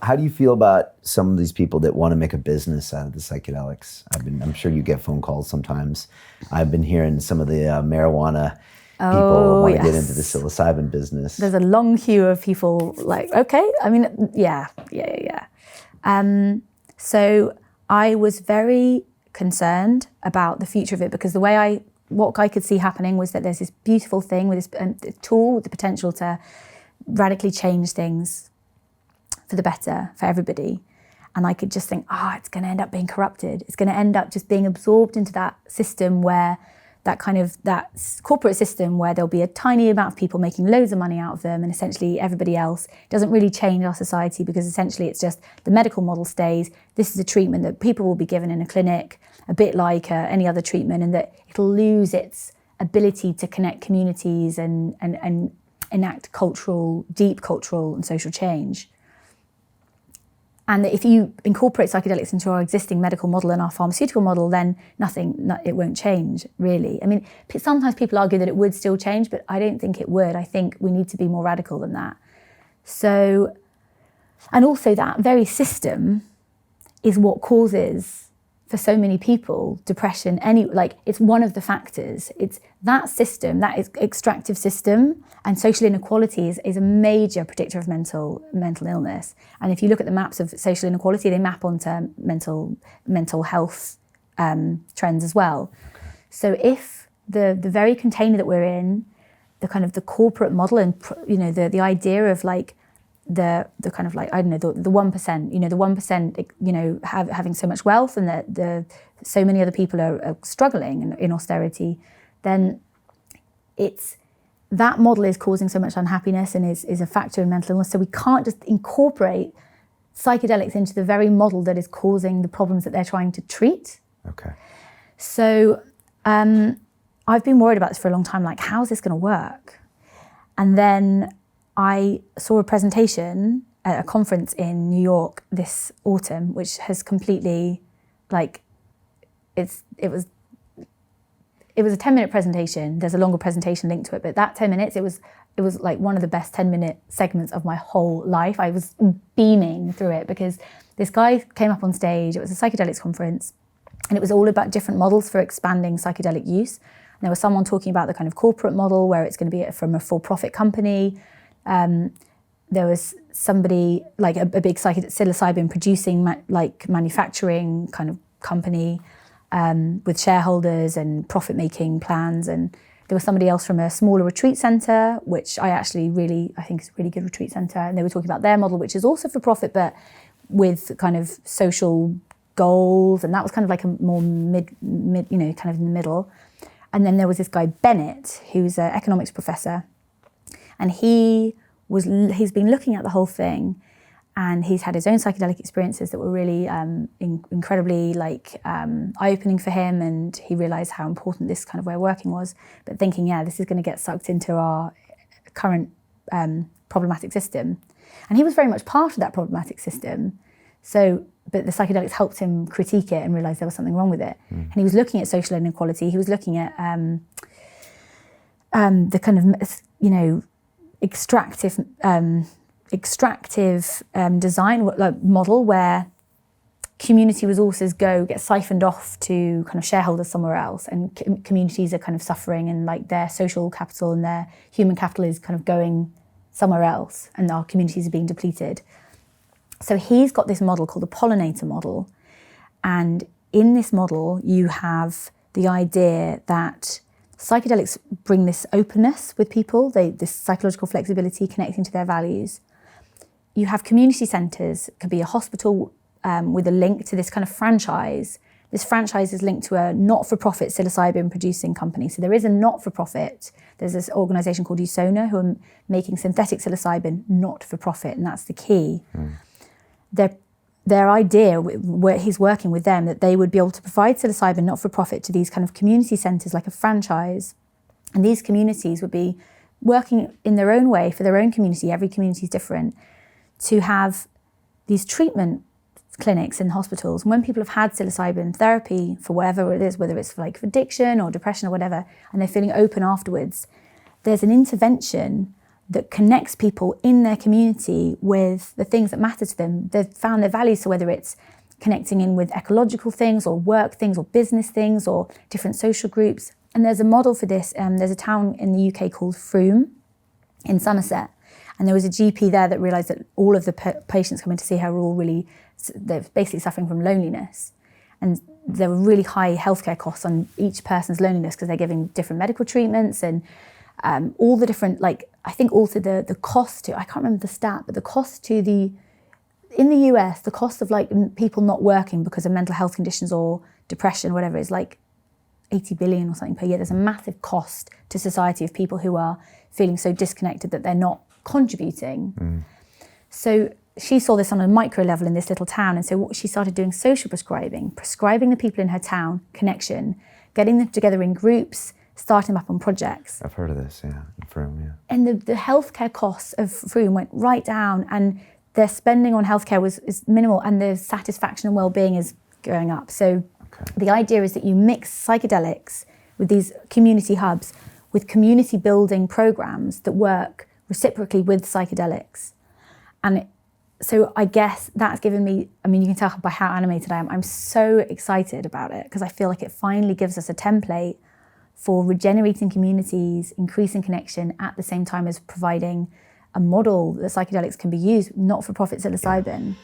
How do you feel about some of these people that want to make a business out of the psychedelics? I'm sure you get phone calls sometimes. I've been hearing some of the marijuana people want to get into the psilocybin business. There's a long queue of people like, okay, I mean, yeah. So I was very concerned about the future of it because what I could see happening was that there's this beautiful thing with this tool with the potential to radically change things for the better for everybody. And I could just think, it's going to end up being corrupted. It's going to end up just being absorbed into that system where that corporate system where there'll be a tiny amount of people making loads of money out of them and essentially everybody else doesn't really change our society because essentially it's just the medical model stays. This is a treatment that people will be given in a clinic, a bit like any other treatment, and that it'll lose its ability to connect communities and enact deep cultural and social change. And that if you incorporate psychedelics into our existing medical model and our pharmaceutical model, then it won't change, really. I mean, sometimes people argue that it would still change, but I don't think it would. I think we need to be more radical than that. So, and also that very system is what causes, for so many people, depression. It's one of the factors. It's that system, that is extractive system, and social inequality is a major predictor of mental illness. And if you look at the maps of social inequality, they map onto mental health trends as well. So if the very container that we're in, the kind of the corporate model and the idea of like the kind of like, I don't know, the 1%, the 1%, having so much wealth and that so many other people are struggling in austerity, then that model is causing so much unhappiness and is a factor in mental illness. So we can't just incorporate psychedelics into the very model that is causing the problems that they're trying to treat. Okay. So I've been worried about this for a long time, like, how's this going to work? And then I saw a presentation at a conference in New York this autumn, which has completely, it was a 10-minute presentation. There's a longer presentation linked to it, but that 10 minutes, it was like one of the best 10-minute segments of my whole life. I was beaming through it because this guy came up on stage. It was a psychedelics conference, and it was all about different models for expanding psychedelic use. And there was someone talking about the kind of corporate model where it's going to be from a for-profit company. There was somebody like a big psilocybin producing manufacturing kind of company with shareholders and profit-making plans. And there was somebody else from a smaller retreat centre, which I think is a really good retreat centre. And they were talking about their model, which is also for profit, but with kind of social goals. And that was kind of like a more mid, kind of in the middle. And then there was this guy, Bennett, who's an economics professor. And he's been looking at the whole thing, and he's had his own psychedelic experiences that were really incredibly eye-opening for him, and he realised how important this kind of way of working was, but thinking, this is going to get sucked into our current problematic system. And he was very much part of that problematic system. So, but the psychedelics helped him critique it and realise there was something wrong with it. And he was looking at social inequality. He was looking at the kind of, extractive design model where community resources get siphoned off to kind of shareholders somewhere else, and communities are kind of suffering, and like their social capital and their human capital is kind of going somewhere else, and our communities are being depleted. So he's got this model called the pollinator model, and in this model you have the idea that psychedelics bring this openness with people, this psychological flexibility connecting to their values. You have community centres, it could be a hospital with a link to this kind of franchise. This franchise is linked to a not-for-profit psilocybin producing company. So there is a not-for-profit. There's this organisation called USONA who are making synthetic psilocybin not-for-profit, and that's the key. Their idea, where he's working with them, that they would be able to provide psilocybin not-for-profit to these kind of community centres like a franchise. And these communities would be working in their own way for their own community. Every community is different. To have these treatment clinics in hospitals. And when people have had psilocybin therapy for whatever it is, whether it's for addiction or depression or whatever, and they're feeling open afterwards, there's an intervention that connects people in their community with the things that matter to them. They've found their values, so whether it's connecting in with ecological things or work things or business things or different social groups. And there's a model for this. There's a town in the UK called Frome in Somerset. And there was a GP there that realised that all of the patients coming to see her were all they're basically suffering from loneliness. And there were really high healthcare costs on each person's loneliness because they're giving different medical treatments and all the different, I think also the cost to, I can't remember the stat, but the cost to in the US, the cost of people not working because of mental health conditions or depression, whatever, is 80 billion or something per year. There's a massive cost to society of people who are feeling so disconnected that they're not contributing. So she saw this on a micro level in this little town, and so what she started doing social prescribing the people in her town connection, getting them together in groups, starting them up on projects. I've heard of this, yeah, in Frome, yeah. And the healthcare costs of Frome went right down, and their spending on healthcare is minimal, and their satisfaction and well-being is going up. So the idea is that you mix psychedelics with these community hubs, with community building programs that work reciprocally with psychedelics. And so I guess that's given me, you can tell by how animated I am, I'm so excited about it because I feel like it finally gives us a template for regenerating communities, increasing connection at the same time as providing a model that psychedelics can be used, not-for-profit psilocybin.